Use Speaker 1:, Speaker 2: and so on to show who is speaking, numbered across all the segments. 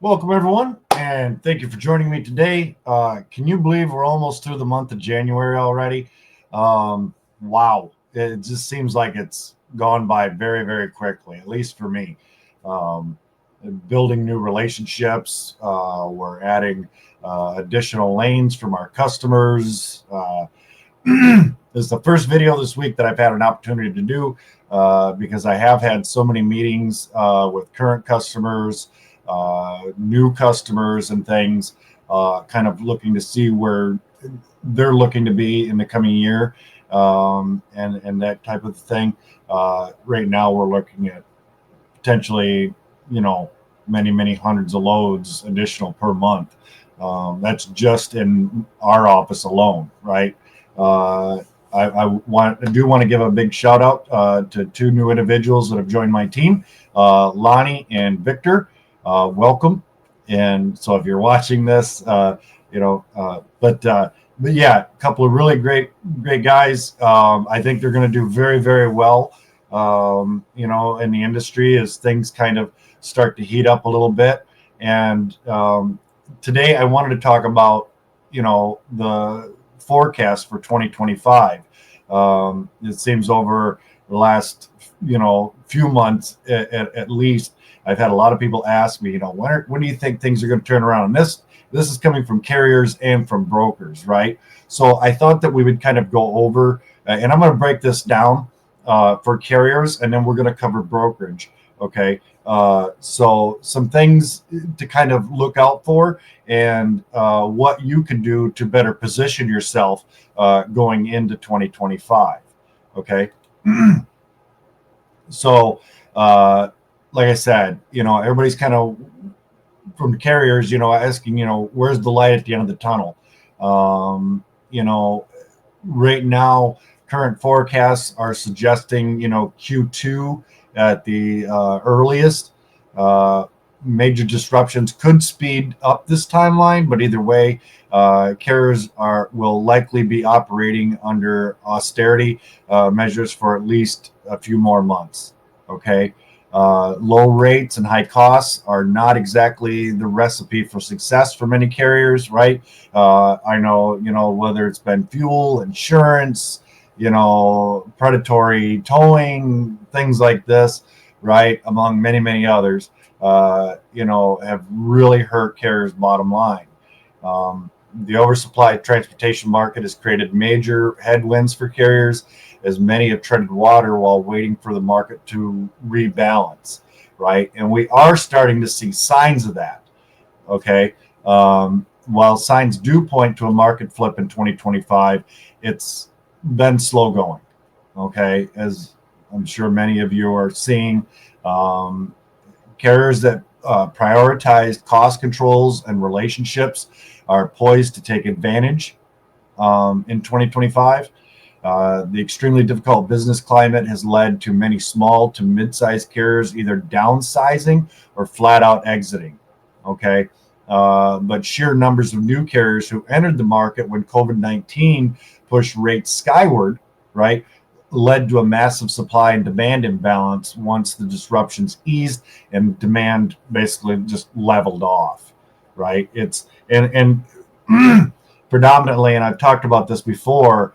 Speaker 1: Welcome, everyone, and thank you for joining me today. Can you believe we're almost through the month of January already? Wow, it just seems like it's gone by very, very quickly, at least for me. Um, Building new relationships, we're adding additional lanes from our customers. This is the first video this week that I've had an opportunity to do because I have had so many meetings with current customers, new customers, and things, kind of looking to see where they're looking to be in the coming year, and that type of thing. Right now, we're looking at potentially, many hundreds of loads additional per month. That's just in our office alone, right? Uh, I do want to give a big shout out to two new individuals that have joined my team, Lonnie and Victor. Welcome. And so if you're watching this, but yeah, a couple of really great guys. I think they're going to do very, very well. In the industry as things kind of start to heat up a little bit. And today I wanted to talk about, the forecast for 2025. It seems over the last, few months at least, I've had a lot of people ask me, when do you think things are going to turn around? And this is coming from carriers and from brokers, right? So I thought that we would kind of go over, and I'm going to break this down for carriers, and then we're going to cover brokerage. Okay. So some things to kind of look out for, and what you can do to better position yourself going into 2025. Okay. So, like I said, everybody's kind of from carriers, asking, where's the light at the end of the tunnel? Right now, current forecasts are suggesting, Q2 at the earliest. Major disruptions could speed up this timeline, but either way, carriers will likely be operating under austerity measures for at least a few more months. Okay. Low rates and high costs are not exactly the recipe for success for many carriers, right? I know, whether it's been fuel, insurance, predatory towing, things like this, right? Among many others, have really hurt carriers' bottom line. The oversupplied transportation market has created major headwinds for carriers, as many have treaded water while waiting for the market to rebalance, right? And we are starting to see signs of that, okay? While signs do point to a market flip in 2025, it's been slow going, okay? As I'm sure many of you are seeing, carriers that prioritize cost controls and relationships are poised to take advantage in 2025. The extremely difficult business climate has led to many small to mid-sized carriers either downsizing or flat out exiting. Okay. But sheer numbers of new carriers who entered the market when COVID-19 pushed rates skyward, right, led to a massive supply and demand imbalance once the disruptions eased and demand basically just leveled off, right? It's and predominantly, and I've talked about this before,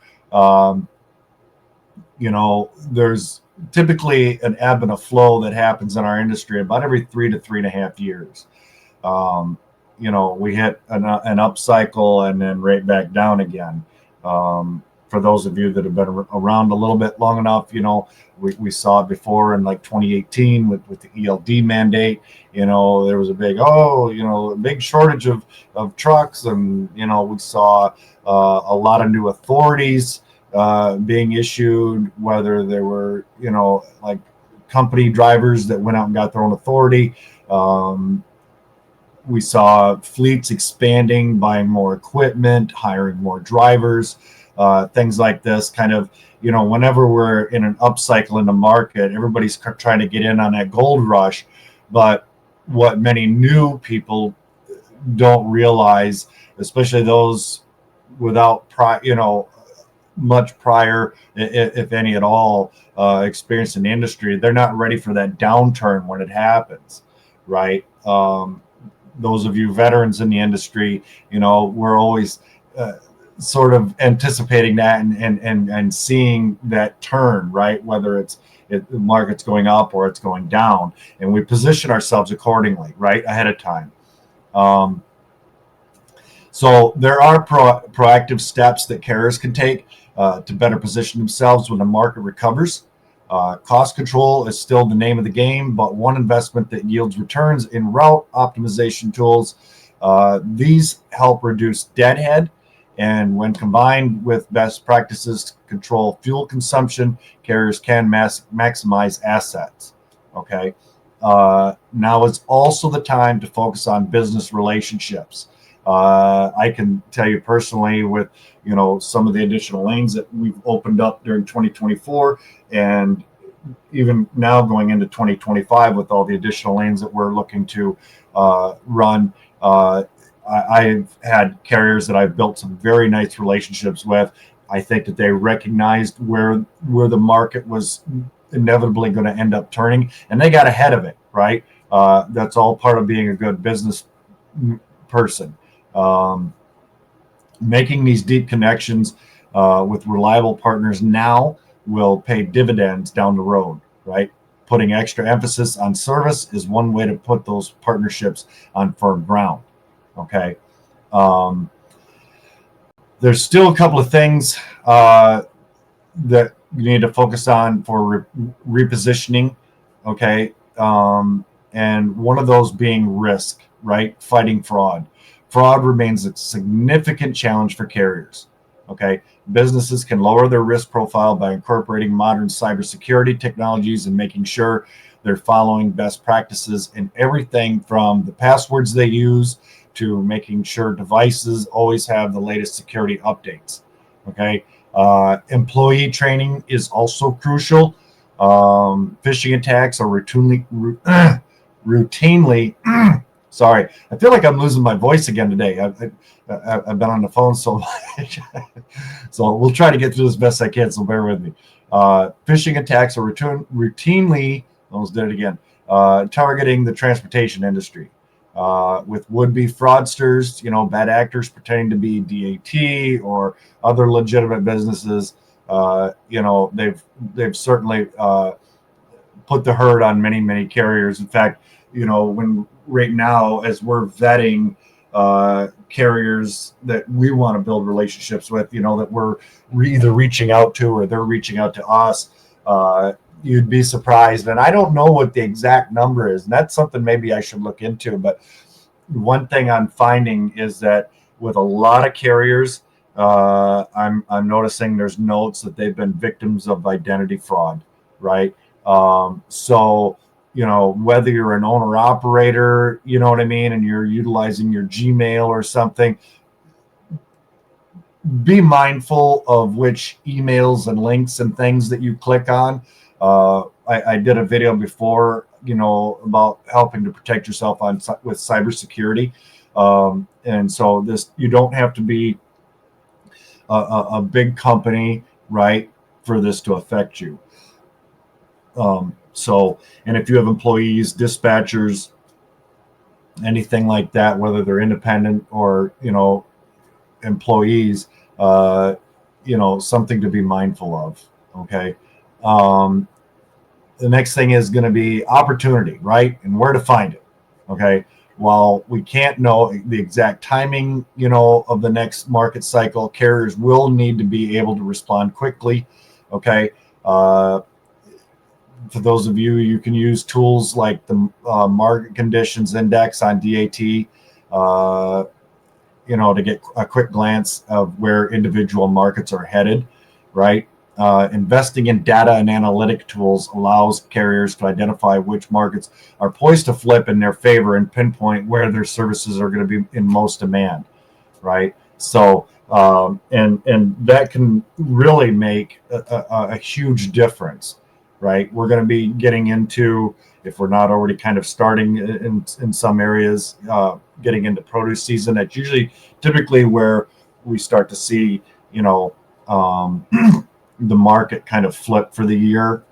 Speaker 1: there's typically an ebb and a flow that happens in our industry about every 3 to 3.5 years. We hit an up cycle and then right back down again. For those of you that have been around a little bit long enough, we saw it before in like 2018 with the ELD mandate. There was a big shortage of trucks, and we saw a lot of new authorities being issued, whether there were like company drivers that went out and got their own authority. We saw fleets expanding, buying more equipment, hiring more drivers, things like this. Kind of, whenever we're in an upcycle in the market, everybody's trying to get in on that gold rush. But what many new people don't realize, especially those without much prior, if any at all, experience in the industry, they're not ready for that downturn when it happens, right? those of you veterans in the industry, we're always sort of anticipating that and seeing that turn, right? Whether the market's going up or it's going down, and we position ourselves accordingly, right, ahead of time. So there are proactive steps that carriers can take to better position themselves when the market recovers. Cost control is still the name of the game, but one investment that yields returns in route optimization tools. These help reduce deadhead, and when combined with best practices to control fuel consumption, carriers can maximize assets. Okay. Now is also the time to focus on business relationships. I can tell you personally, with some of the additional lanes that we've opened up during 2024, and even now going into 2025 with all the additional lanes that we're looking to run. I've had carriers that I've built some very nice relationships with. I think that they recognized where the market was inevitably going to end up turning, and they got ahead of it, right? That's all part of being a good business person. Making these deep connections with reliable partners now will pay dividends down the road, right? Putting extra emphasis on service is one way to put those partnerships on firm ground. Okay. There's still a couple of things that you need to focus on for repositioning. Okay. And one of those being risk, right? Fighting fraud. Fraud remains a significant challenge for carriers. Okay. Businesses can lower their risk profile by incorporating modern cybersecurity technologies and making sure they're following best practices in everything from the passwords they use to making sure devices always have the latest security updates. Okay. Employee training is also crucial. Phishing attacks are routinely sorry, I feel like I'm losing my voice again today. I've been on the phone so much. So we'll try to get through this best I can, so bear with me. Phishing attacks are routinely, almost did it again, targeting the transportation industry. With would-be fraudsters, bad actors pretending to be DAT or other legitimate businesses. They've certainly put the hurt on many carriers. In fact, when right now, as we're vetting carriers that we want to build relationships with, that we're either reaching out to or they're reaching out to us, you'd be surprised. And I don't know what the exact number is. And that's something maybe I should look into. But one thing I'm finding is that with a lot of carriers, I'm noticing there's notes that they've been victims of identity fraud, right? So, whether you're an owner operator, you know what I mean, and you're utilizing your Gmail or something, be mindful of which emails and links and things that you click on. I did a video before, about helping to protect yourself with cybersecurity. And so you don't have to be a big company, right, for this to affect you. And if you have employees, dispatchers, anything like that, whether they're independent or, employees, something to be mindful of. Okay. The next thing is going to be opportunity, right? And where to find it. Okay. While we can't know the exact timing, of the next market cycle, carriers will need to be able to respond quickly. Okay. For those of you can use tools like the market conditions index on DAT, to get a quick glance of where individual markets are headed, right? Investing in data and analytic tools allows carriers to identify which markets are poised to flip in their favor and pinpoint where their services are going to be in most demand, right? So, and that can really make a huge difference, right? We're going to be getting into, if we're not already kind of starting in some areas, getting into produce season. That's typically where we start to see, the market kind of flip for the year,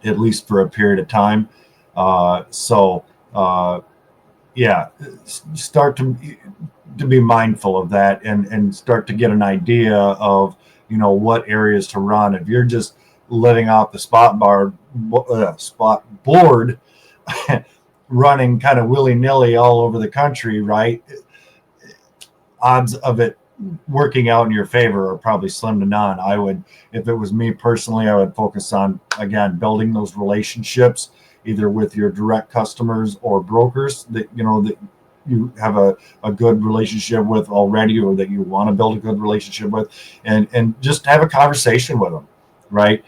Speaker 1: at least for a period of time. So yeah, start to be mindful of that, and start to get an idea of, what areas to run. If you're just letting off the spot board, running kind of willy-nilly all over the country, right? Odds of it working out in your favor are probably slim to none. I would, if it was me personally, I would focus on, again, building those relationships, either with your direct customers or brokers that that you have a good relationship with already, or that you want to build a good relationship with, and just have a conversation with them, right?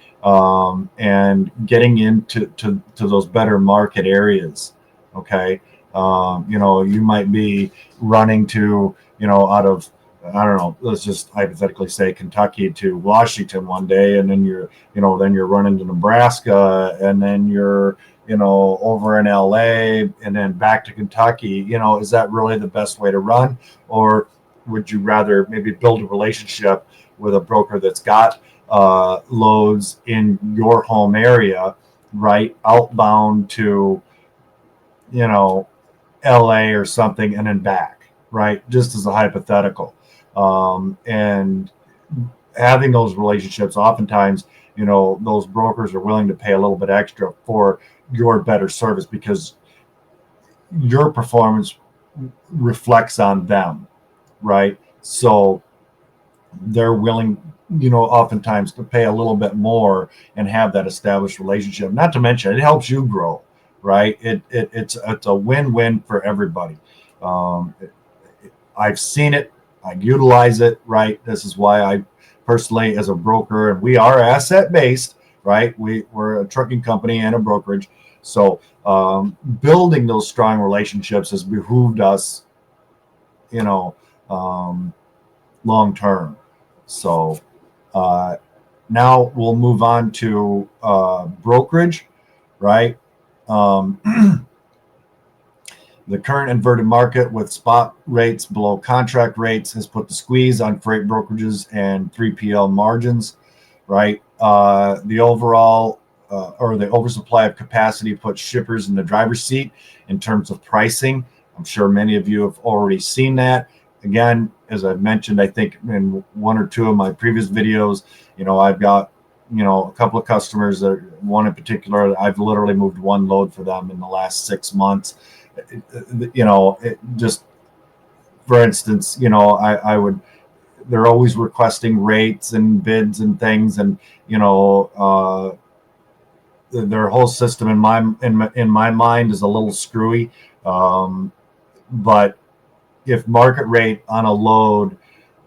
Speaker 1: And getting into to those better market areas. Okay. You might be running to, out of, I don't know, let's just hypothetically say Kentucky to Washington one day, and then you're running to Nebraska, and then you're, over in LA, and then back to Kentucky. Is that really the best way to run? Or would you rather maybe build a relationship with a broker that's got loads in your home area, right? Outbound to, LA or something, and then back, right? Just as a hypothetical. And having those relationships, oftentimes, those brokers are willing to pay a little bit extra for your better service, because your performance reflects on them, right? So they're willing, oftentimes, to pay a little bit more and have that established relationship. Not to mention, it helps you grow, right? It's a win-win for everybody. I've seen it. I utilize it, right? This is why I personally, as a broker, and we are asset based, right? We're a trucking company and a brokerage. So building those strong relationships has behooved us, long term. So now we'll move on to brokerage, right? The current inverted market with spot rates below contract rates has put the squeeze on freight brokerages and 3PL margins, right? The overall or the oversupply of capacity puts shippers in the driver's seat in terms of pricing. I'm sure many of you have already seen that. Again, as I've mentioned, I think in one or two of my previous videos, I've got, a couple of customers, that one in particular, I've literally moved one load for them in the last 6 months. Just for instance, I would, they're always requesting rates and bids and things, and their whole system in my mind is a little screwy. But if market rate on a load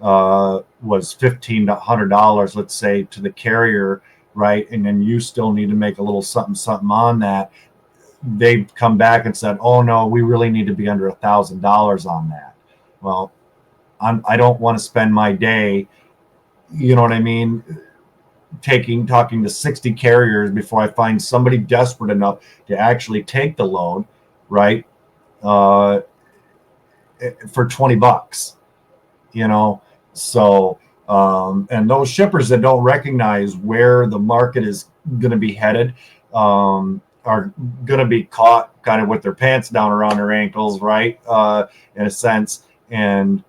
Speaker 1: was $1,500, let's say, to the carrier, right, and then you still need to make a little something on that, they come back and said, "Oh no, we really need to be under $1,000 on that." Well, I don't want to spend my day, you know what I mean, talking to 60 carriers before I find somebody desperate enough to actually take the load, right? For $20, So, and those shippers that don't recognize where the market is going to be headed, are going to be caught kind of with their pants down around their ankles, right? In a sense, and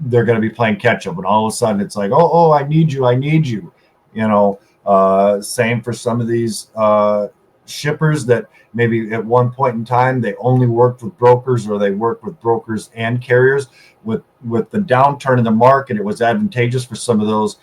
Speaker 1: they're going to be playing catch up. And all of a sudden it's like, oh, I need you. Same for some of these shippers that maybe at one point in time they only worked with brokers, or they worked with brokers and carriers. With the downturn in the market, it was advantageous for some of those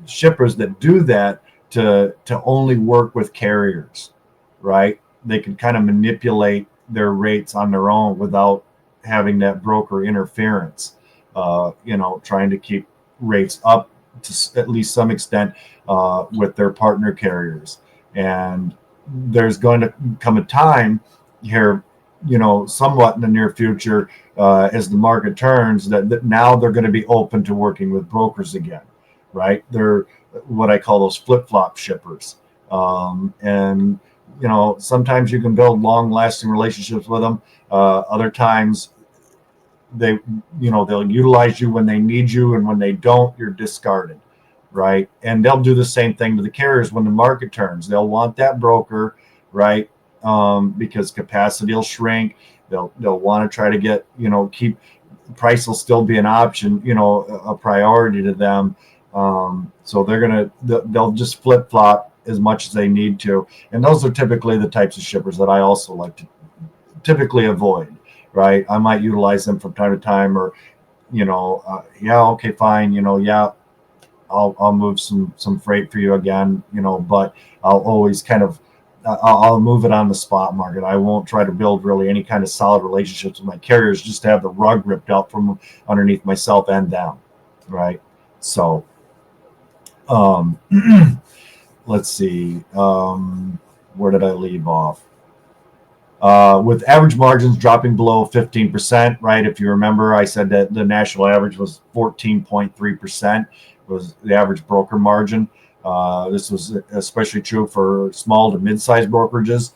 Speaker 1: shippers that do that to only work with carriers, right? They can kind of manipulate their rates on their own without having that broker interference, trying to keep rates up to at least some extent with their partner carriers. And there's going to come a time here, somewhat in the near future, as the market turns, that now they're going to be open to working with brokers again, right? They're what I call those flip-flop shippers. And sometimes you can build long-lasting relationships with them. Other times they'll utilize you when they need you, and when they don't, you're discarded, right? And they'll do the same thing to the carriers when the market turns. They'll want that broker, right? Because capacity will shrink. They'll want to try to get, keep price will still be an option, a priority to them. So they'll just flip flop as much as they need to. And those are typically the types of shippers that I also like to typically avoid, right? I might utilize them from time to time, or, yeah, okay, fine. Yeah, I'll move some freight for you again, but I'll always kind of, I'll move it on the spot market. I won't try to build really any kind of solid relationships with my carriers, just to have the rug ripped out from underneath myself and them, right? So, let's see, where did I leave off? With average margins dropping below 15%, right? If you remember, I said that the national average was 14.3% was the average broker margin. This was especially true for small to mid-sized brokerages.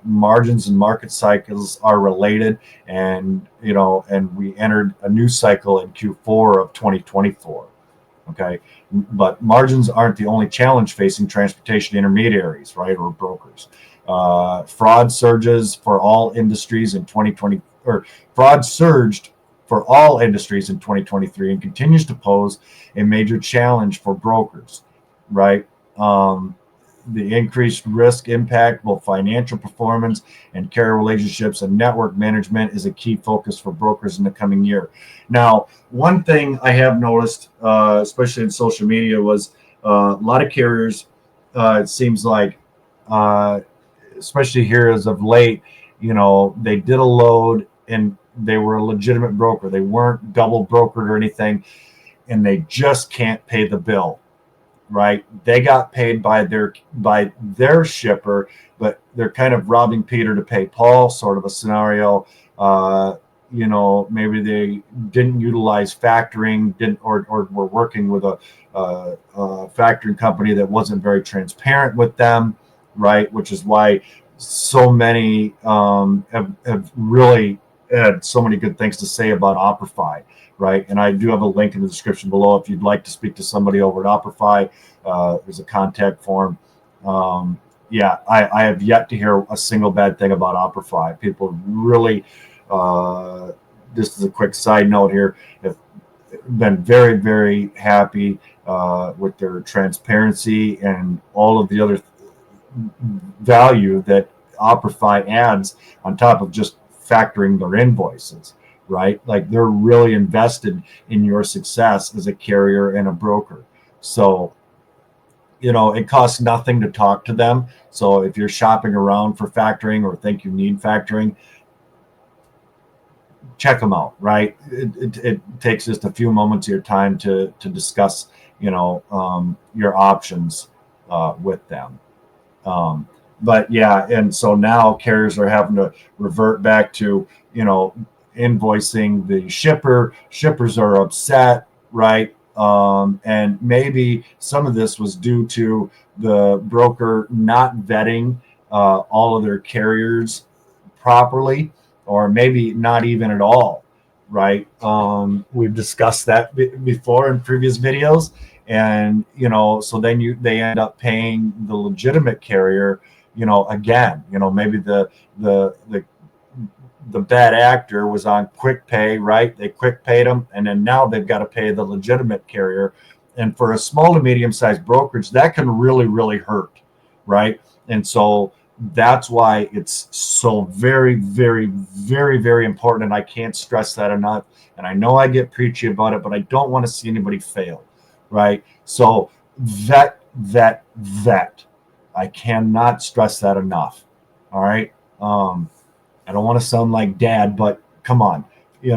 Speaker 1: Margins and market cycles are related, and we entered a new cycle in Q4 of 2024. Okay, but margins aren't the only challenge facing transportation intermediaries, right, or brokers. Fraud surges for all industries in 2020, or fraud surged for all industries in 2023, and continues to pose a major challenge for brokers, right? The increased risk impact, both financial performance and carrier relationships and network management, is a key focus for brokers in the coming year. Now, one thing I have noticed, especially in social media, was a lot of carriers, it seems like, especially here as of late, they did a load and they were a legitimate broker. They weren't double brokered or anything, and they just can't pay the bill. Right, they got paid by their shipper, but they're kind of robbing Peter to pay Paul, sort of a scenario. Maybe they didn't utilize factoring, or were working with a factoring company that wasn't very transparent with them, right? Which is why so many have really had so many good things to say about Operfi, right? And I do have a link in the description below if you'd like to speak to somebody over at Operfi. There's a contact form. Yeah, I have yet to hear a single bad thing about Operfi. People really, this is a quick side note here, have been very, very happy with their transparency and all of the other value that Operfi adds on top of just factoring their invoices, right? Like, they're really invested in your success as a carrier and a broker. So, it costs nothing to talk to them. So if you're shopping around for factoring or think you need factoring, check them out, right? It takes just a few moments of your time to discuss, your options with them. But yeah, and so now carriers are having to revert back to, invoicing the shipper. Shippers are upset, right? And maybe some of this was due to the broker not vetting all of their carriers properly, or maybe not even at all, right? We've discussed that before in previous videos. And, so then they end up paying the legitimate carrier, again, maybe the bad actor was on quick pay, right? They quick paid them, and then now they've got to pay the legitimate carrier. And for a small to medium-sized brokerage, that can really, really hurt, right? And so that's why it's so very, very, very, very important. And I can't stress that enough. And I know I get preachy about it, but I don't want to see anybody fail, right? So vet. I cannot stress that enough. All right. I don't want to sound like dad, but come on, we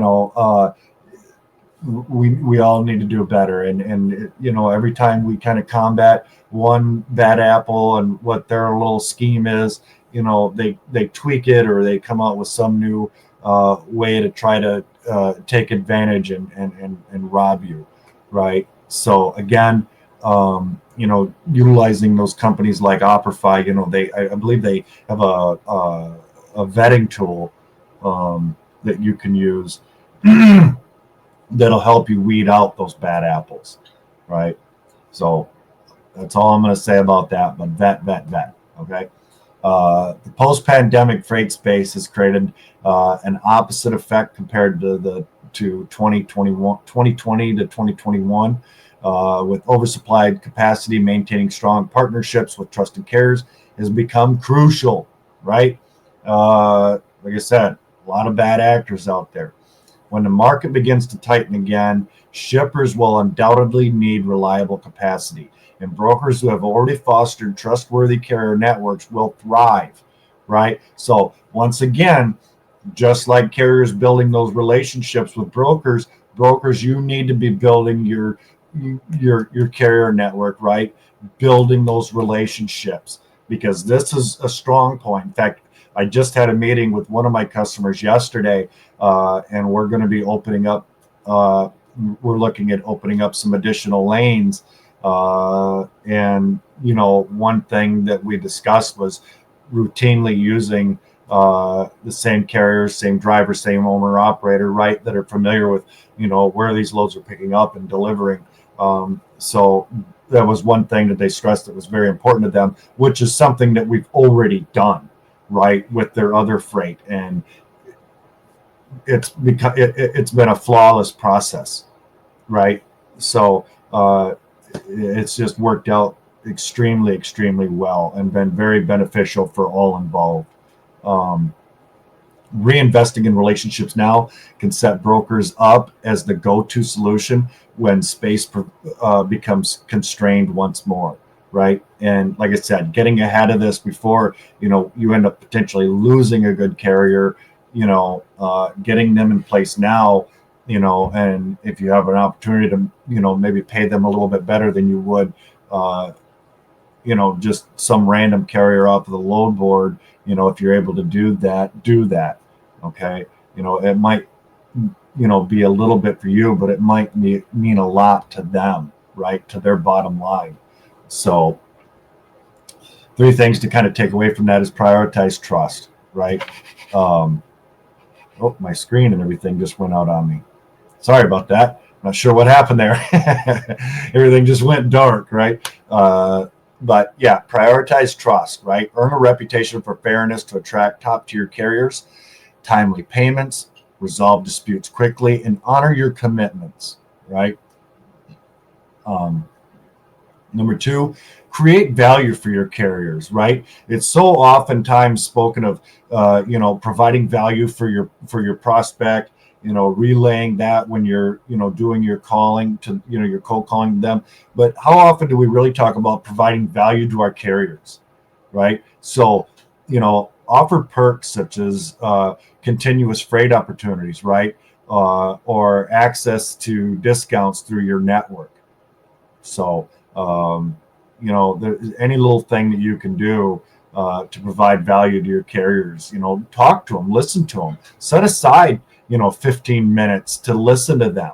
Speaker 1: all need to do better. And every time we kind of combat one bad apple and what their little scheme is, they tweak it, or they come out with some new way to try to take advantage and rob you, right? So again, utilizing those companies like Operfi, I believe they have a vetting tool that you can use that'll help you weed out those bad apples, right? So that's all I'm going to say about that. But vet. Okay. The post-pandemic freight space has created an opposite effect compared to 2020 to 2021. With oversupplied capacity, maintaining strong partnerships with trusted carriers has become crucial, right? Like I said, a lot of bad actors out there. When the market begins to tighten again, shippers will undoubtedly need reliable capacity, and brokers who have already fostered trustworthy carrier networks will thrive, right? So once again, just like carriers building those relationships with brokers, you need to be building your carrier network, right? Building those relationships, because this is a strong point. In fact, I just had a meeting with one of my customers yesterday, and we're going to be opening up. We're looking at opening up some additional lanes, and one thing that we discussed was routinely using the same carriers, same driver, same owner operator, right, that are familiar with where these loads are picking up and delivering. So that was one thing that they stressed that was very important to them, which is something that we've already done, right, with their other freight, and it's been a flawless process, right? So it's just worked out extremely well and been very beneficial for all involved. Reinvesting in relationships now can set brokers up as the go-to solution when space becomes constrained once more, right? And like I said, getting ahead of this before you end up potentially losing a good carrier, getting them in place now, and if you have an opportunity to maybe pay them a little bit better than you would just some random carrier off of the load board, if you're able to do that. Okay. It might, be a little bit for you, but it might mean a lot to them, right? To their bottom line. So 3 things to kind of take away from that is prioritize trust, right? My screen and everything just went out on me. Sorry about that. Not sure what happened there. Everything just went dark, right? But yeah, prioritize trust, right? Earn a reputation for fairness to attract top-tier carriers, timely payments, resolve disputes quickly, and honor your commitments, right? Number 2, create value for your carriers, right? It's so oftentimes spoken of, providing value for your prospect, relaying that when you're, doing your calling to, your cold calling them. But how often do we really talk about providing value to our carriers, right? So, offer perks such as continuous freight opportunities, right? Or access to discounts through your network. So, there's any little thing that you can do to provide value to your carriers. Talk to them, listen to them, set aside 15 minutes to listen to them,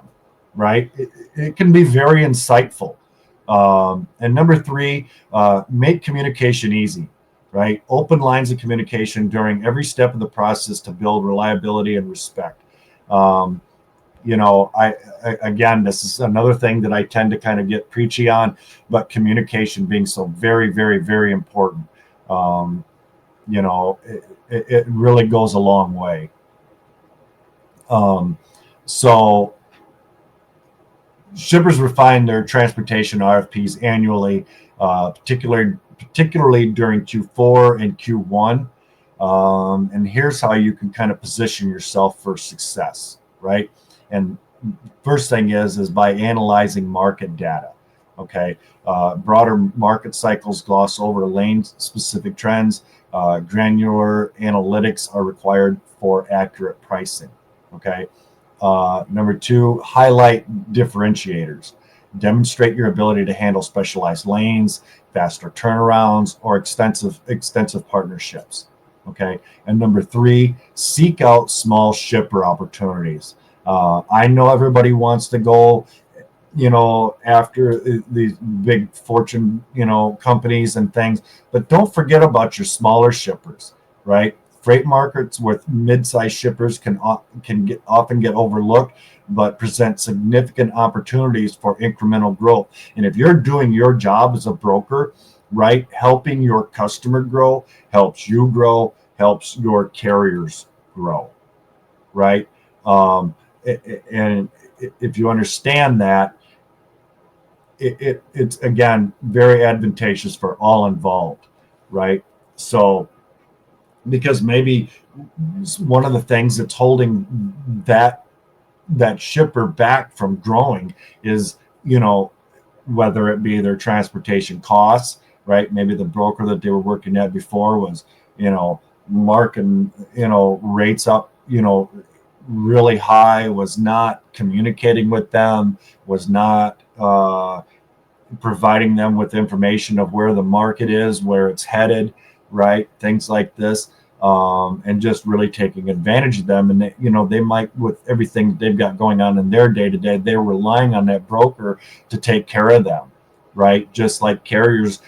Speaker 1: right? It can be very insightful. And number 3, make communication easy, right? Open lines of communication during every step of the process to build reliability and respect. I again, this is another thing that I tend to kind of get preachy on, but communication being so very important. It really goes a long way. So shippers refine their transportation RFPs annually, particularly during Q4 and Q1. And here's how you can kind of position yourself for success, right? And first thing is by analyzing market data. Okay, broader market cycles gloss over lane-specific trends. Granular analytics are required for accurate pricing. Okay. Number 2, highlight differentiators. Demonstrate your ability to handle specialized lanes, faster turnarounds, or extensive partnerships. Okay. And number 3, seek out small shipper opportunities. I know everybody wants to go, after these big fortune, companies and things, but don't forget about your smaller shippers, right? Freight markets with mid-sized shippers can often get overlooked, but present significant opportunities for incremental growth. And if you're doing your job as a broker, right? Helping your customer grow helps you grow, helps your carriers grow, right? And if you understand that, it's again very advantageous for all involved, right? So because maybe one of the things that's holding that shipper back from growing is, whether it be their transportation costs, right? Maybe the broker that they were working at before was, marking, rates up, really high, was not communicating with them, was not providing them with information of where the market is, where it's headed, right? Things like this. And just really taking advantage of them. And they might, with everything they've got going on in their day to day, they're relying on that broker to take care of them, right? Just like carriers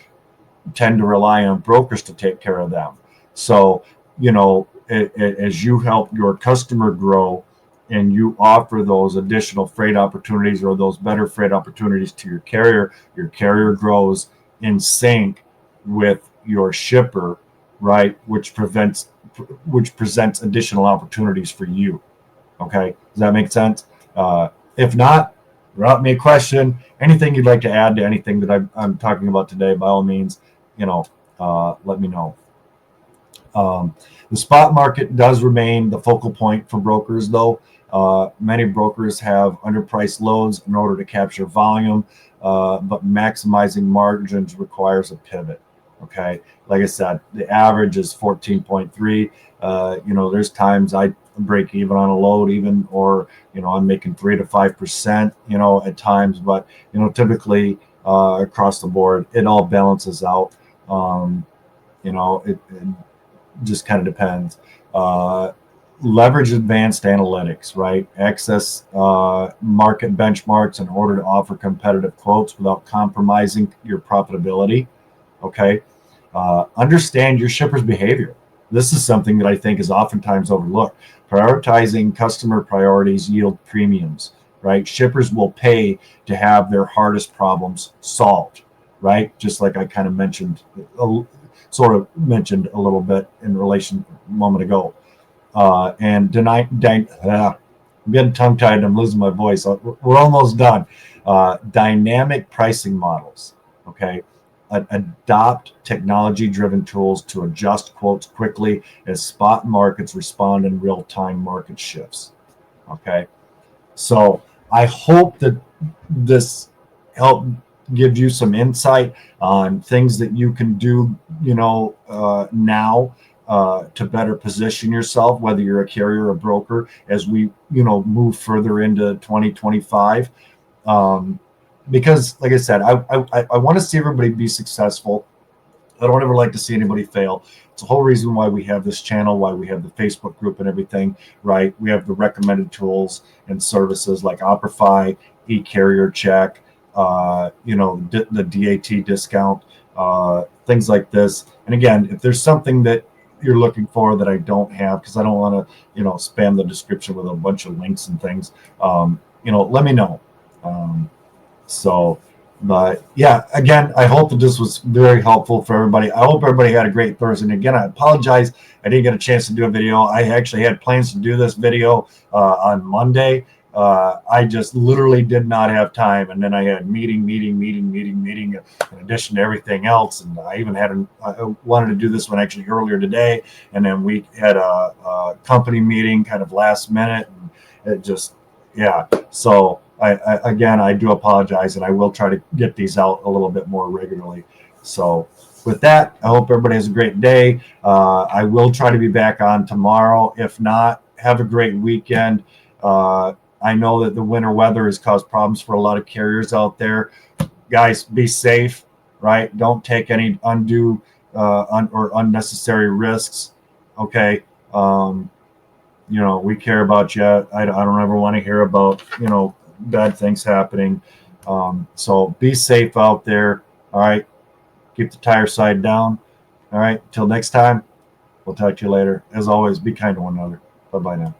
Speaker 1: tend to rely on brokers to take care of them. So, as you help your customer grow and you offer those additional freight opportunities or those better freight opportunities to your carrier grows in sync with your shipper, right? Which presents additional opportunities for you. Okay, does that make sense? If not, drop me a question. Anything you'd like to add to anything that I'm talking about today, by all means, let me know. The spot market does remain the focal point for brokers, though. Many brokers have underpriced loads in order to capture volume, but maximizing margins requires a pivot. Okay, like I said, the average is 14.3. There's times I break even on a load, or I'm making 3 to 5%, at times, but typically across the board, it all balances out. It just kind of depends. Leverage advanced analytics, right? Access market benchmarks in order to offer competitive quotes without compromising your profitability. Okay. Understand your shipper's behavior. This is something that I think is oftentimes overlooked. Prioritizing customer priorities yield premiums, right? Shippers will pay to have their hardest problems solved, right? Just like I kind of mentioned a little bit in relation a moment ago. I'm getting tongue-tied and I'm losing my voice. We're almost done. Dynamic pricing models, okay? Adopt technology-driven tools to adjust quotes quickly as spot markets respond in real-time market shifts, okay? So I hope that this helped give you some insight on things that you can do, now to better position yourself, whether you're a carrier or a broker, as we, move further into 2025. Because, like I said, I want to see everybody be successful. I don't ever like to see anybody fail. It's the whole reason why we have this channel, why we have the Facebook group and everything, right? We have the recommended tools and services like Operfi, eCarrierCheck, the DAT discount, things like this. And again, if there's something that you're looking for that I don't have, because I don't want to, spam the description with a bunch of links and things, let me know. But yeah, again, I hope that this was very helpful for everybody. I hope everybody had a great Thursday. And again, I apologize I didn't get a chance to do a video. I actually had plans to do this video on Monday. I just literally did not have time, and then I had meeting, in addition to everything else. And I even I wanted to do this one actually earlier today, and then we had a company meeting kind of last minute, and it just, yeah. So I do apologize, and I will try to get these out a little bit more regularly. So with that, I hope everybody has a great day. I will try to be back on tomorrow. If not, have a great weekend. I know that the winter weather has caused problems for a lot of carriers out there. Guys, be safe, right? Don't take any undue or unnecessary risks. Okay. We care about you. I don't ever want to hear about, bad things happening. So be safe out there. All right. Keep the tire side down. All right. Till next time, we'll talk to you later. As always, be kind to one another. Bye-bye now.